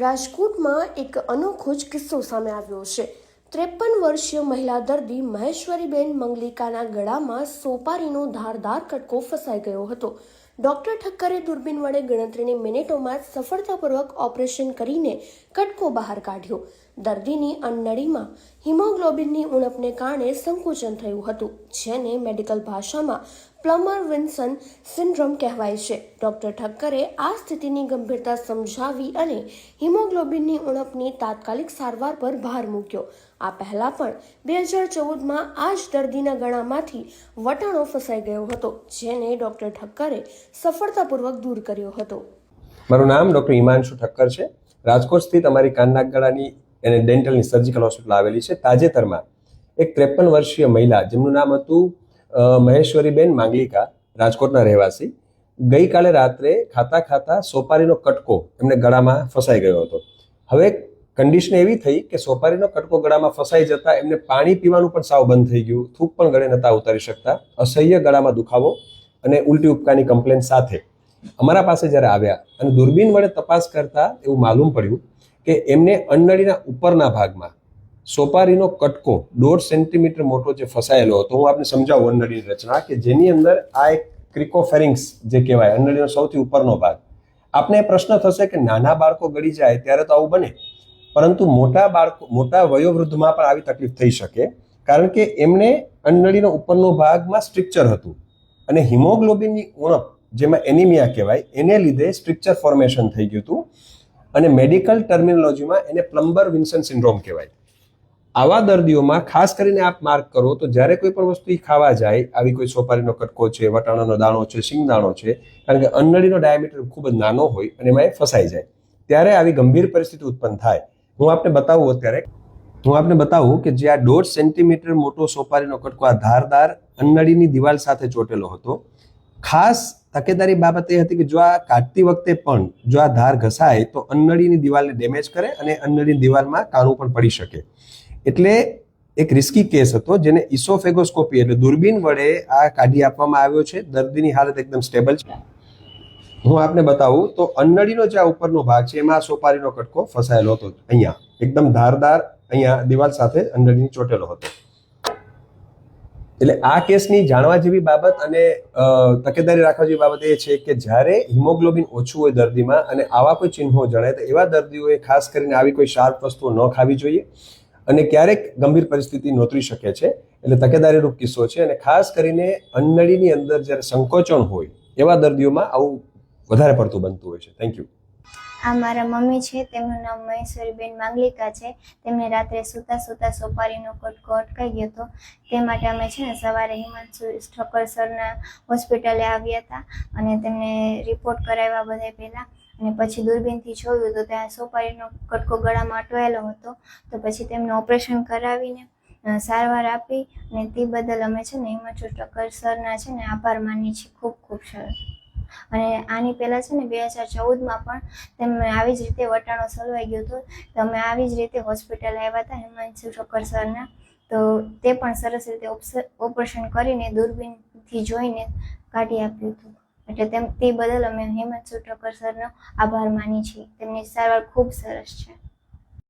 રાજકોટમાં એક અનોખો જ કિસ્સો સામે આવ્યો છે। 53 વર્ષીય મહિલા દર્દી મહેશ્વરીબેન મંગલિકાના ગળામાં સોપારીનો ધારદાર કટકો ફસાઈ ગયો હતો। ડોક્ટર ઠક્કરે દૂરબીન વડે ગણતરીની મિનિટોમાં સફળતાપૂર્વક ઓપરેશન કરીને કટકો બહાર કાઢ્યો। દર્દીની અન્નળીમાં હિમોગ્લોબિનની ઉણપને કારણે સંકોચન થયું હતું, જેને મેડિકલ ભાષામાં પ્લમર વિન્સન સિન્ડ્રોમ કહેવાય છે। ડોક્ટર ઠક્કરે આ સ્થિતિની ગંભીરતા સમજાવી અને હિમોગ્લોબિનની ઉણપની તાત્કાલિક સારવાર પર ભાર મૂક્યો। આ પહેલા પણ 2014માં આ જ દર્દીના ગળામાંથી વટાણો ફસાઈ ગયો હતો, જેને ડોક્ટર ઠક્કરે સફળતાપૂર્વક દૂર કર્યો હતો। મારું નામ ડોક્ટર હિમાંશુ ઠક્કર છે। રાજકોટ સ્થિત અમારી કાનના ગળાની અને ડેન્ટલની સર્જિકલ હોસ્પિટલ આવેલી છે। તાજેતરમાં એક 53 વર્ષીય મહિલા જેમનું નામ હતું મહેશ્વરીબેન માંગલિકા, રાજકોટના રહેવાસી, ગઈકાલે રાત્રે ખાતા ખાતા સોપારીનો કટકો એમને ગળામાં ફસાઈ ગયો હતો। હવે કન્ડિશન એવી થઈ કે સોપારીનો કટકો ગળામાં ફસાઈ જતા એમને પાણી પીવાનું પણ સાવ બંધ થઈ ગયું, થૂક પણ ગળે નતા ઉતારી શકતા, અસહ્ય ગળામાં દુખાવો અને ઉલટી ઉપકાની કમ્પ્લેન સાથે અમારા પાસે જ્યારે આવ્યા અને દૂરબીન વડે તપાસ કરતા એવું માલુમ પડ્યું કે એમને અન્નળીના ઉપરના ભાગમાં સોપારીનો કટકો 1.5 સેન્ટીમીટર મોટો જે ફસાયેલો હતો। હું આપને સમજાવું અન્નળીની રચના કે જેની અંદર આ એક ક્રિકોફેરિંગ્સ જે કહેવાય અન્નળીનો સૌથી ઉપરનો ભાગ। આપને પ્રશ્ન થશે કે નાના બાળકો ગળી જાય ત્યારે તો આવું બને, પરંતુ મોટા વયોવૃદ્ધમાં પણ આવી તકલીફ થઈ શકે, કારણ કે એમને અન્નળીનો ઉપરનો ભાગમાં સ્ટ્રક્ચર હતું અને હિમોગ્લોબિનની ઉણપ જેમાં એનિમિયા કહેવાય એને લીધે સ્ટ્રક્ચર ફોર્મેશન થઈ ગયું હતું અને મેડિકલ ટર્મિનોલોજીમાં એને પ્લમ્બર વિન્સન સિન્ડ્રોમ કહેવાય। આવા દર્દીઓમાં ખાસ કરીને આપ માર્ક કરો તો જ્યારે કોઈ પણ વસ્તુ ખાવા જાય, આવી કોઈ સોપારીનો કટકો છે, વટાણાનો દાણો છે, સિંગદાણો છે, કારણ કે અન્નળીનો ડાયામીટર ખૂબ જ નાનો હોય અને એમાં એ ફસાઈ જાય, ત્યારે આવી ગંભીર પરિસ્થિતિ ઉત્પન્ન થાય। હું આપને બતાવું કે જે આ 1.5 સેન્ટીમીટર મોટો સોપારીનો કટકો આ ધારદાર અન્નળીની દિવાલ સાથે ચોટેલો હતો। ખાસ તકેદારી બાબત એ હતી કે જો આ કાઢતી વખતે પણ જો આ ધાર ઘસાય તો અન્નળીની દિવાલને ડેમેજ કરે અને અન્નળીની દિવાલમાં કાણું પણ પડી શકે, એટલે એક રિસ્કી કેસ હતો જેને ઇસોફેગોસ્કોપી એટલે દૂરબીન વડે આ કાઢી આપવામાં આવ્યો છે। દર્દીની હાલત એકદમ સ્ટેબલ છે। હું આપને બતાવું તો અન્નળીનો જે ઉપરનો ભાગ છે એમાં સોપારીનો કટકો ફસાયેલો હતો, અહીંયા એકદમ ધારદાર અહીંયા દિવાલ સાથે અન્નળીની ચોટેલો હતો। એટલે આ કેસની જાણવા જેવી બાબત અને તકેદારી રાખવા જેવી બાબત એ છે કે જ્યારે હિમોગ્લોબિન ઓછું હોય દર્દીમાં અને આવા કોઈ ચિહ્નો જણાય તો એવા દર્દીઓએ ખાસ કરીને આવી કોઈ શાર્પ વસ્તુઓ ન ખાવી જોઈએ અને ક્યારેક ગંભીર પરિસ્થિતિ નોતરી શકે છે, એટલે તકેદારીરૂપ કિસ્સો છે। અને ખાસ કરીને અન્નળીની અંદર જ્યારે સંકોચન હોય એવા દર્દીઓમાં આવું વધારે પડતું બનતું હોય છે। Thank you. આ મારા મમ્મી છે, તેમનું નામ મહેશ્વરીબેન માંગલિકા છે। તેમને રાત્રે સૂતા સોપારીનો કટકો અટકાઈ ગયો હતો, તે માટે અમે છે ને સવારે હિમાંશુ ઠક્કર સરના હોસ્પિટલે આવ્યા હતા અને તેમને રિપોર્ટ કરાવ્યા બધા પહેલાં, અને પછી દૂરબીનથી જોયું તો ત્યાં સોપારીનો કટકો ગળામાં અટવાયેલો હતો, તો પછી તેમને ઓપરેશન કરાવીને સારવાર આપી અને તે બદલ અમે છે ને હિમાંશુ ઠક્કર સરના છે ને આભાર માનીએ છીએ, ખૂબ ખૂબ સરસ। અને આની પહેલાં છે ને 2014માં પણ તેમને આવી જ રીતે વટાણો સલવાઈ ગયો હતો, તો અમે આવી જ રીતે હોસ્પિટલ આવ્યા હતા હિમાંશુ ઠક્કર સરના, તો તે પણ સરસ રીતે ઓપરેશન કરીને દૂરબીનથી જોઈને કાઢી આપ્યું હતું, એટલે તે બદલ અમે હિમાંશુ ઠક્કર સરનો આભાર માનીએ છીએ। તેમની સારવાર ખૂબ સરસ છે।